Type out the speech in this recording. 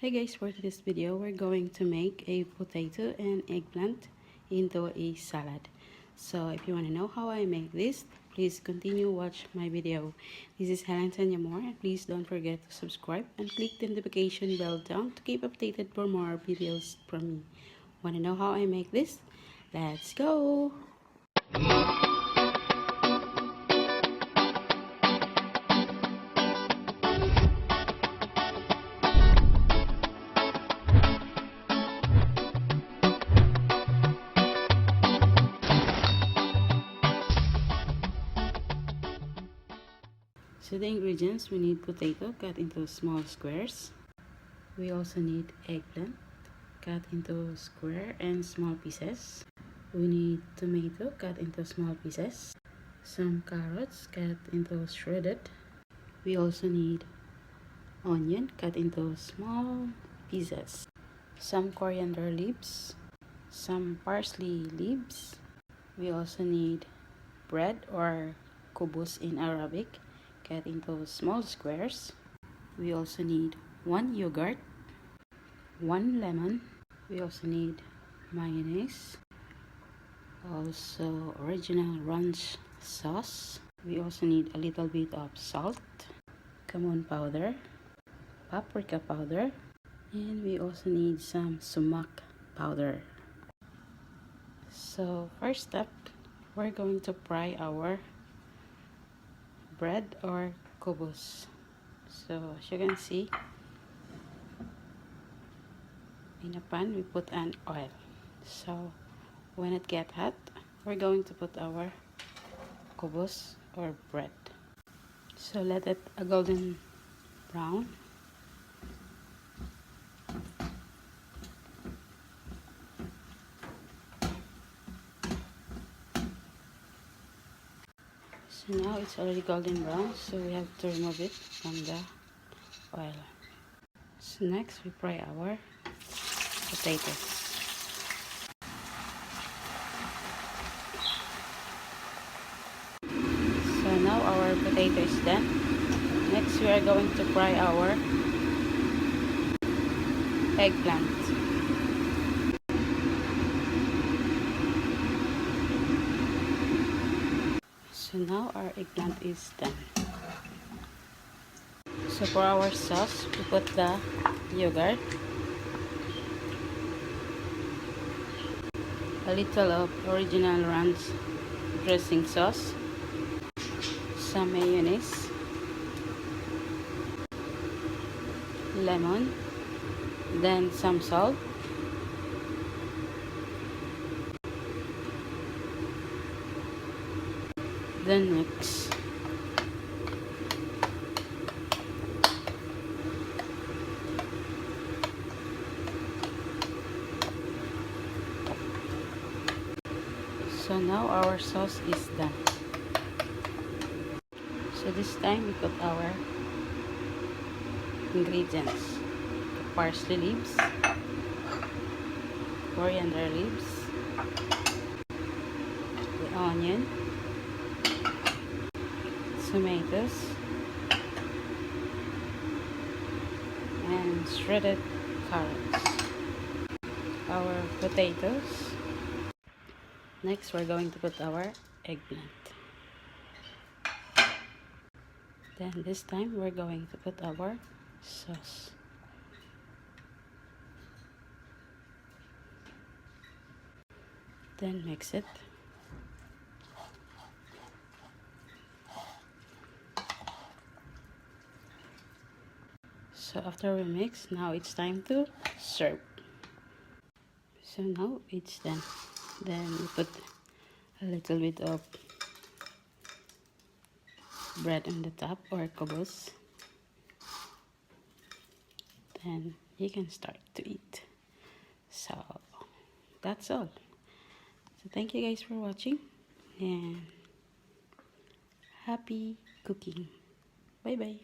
Hey guys, for this video we're going to make a potato and eggplant into a salad. So if you want to know how I make this, please continue watch my video. This is Helen Tanyamore. Please don't forget to subscribe and click the notification bell down to keep updated for more videos from me. Want to know how I make this? Let's go! So the ingredients, we need potato cut into small squares. We also need eggplant cut into square and small pieces. We need tomato cut into small pieces. Some carrots cut into shredded. We also need onion cut into small pieces. Some coriander leaves. Some parsley leaves. We also need bread or kubus in Arabic, cut into small squares. We also need 1 yogurt, 1 lemon. We also need mayonnaise, also original ranch sauce. We also need a little bit of salt, cumin powder, paprika powder, and we also need some sumac powder. So first step, we're going to fry our bread or kubus. So as you can see, in a pan we put an oil. So when it gets hot, we're going to put our kubus or bread. So let it a golden brown. So now it's already golden brown, so we have to remove it from the oil. So next we fry our potatoes. So now our potato is done. Next we are going to fry our eggplant. So now our eggplant is done. So for our sauce, we put the yogurt, a little of original ranch dressing sauce, some mayonnaise, lemon, then some salt, then mix. So now our sauce is done. So this time we put our ingredients: the parsley leaves, coriander leaves, the onion, tomatoes, and shredded carrots, our potatoes. Next we're going to put our eggplant. Then this time we're going to put our sauce. Then mix it. So after we mix, now it's time to serve. So now it's done. Then we put a little bit of bread on the top or kubus. Then you can start to eat. So that's all. So thank you guys for watching and happy cooking. Bye bye.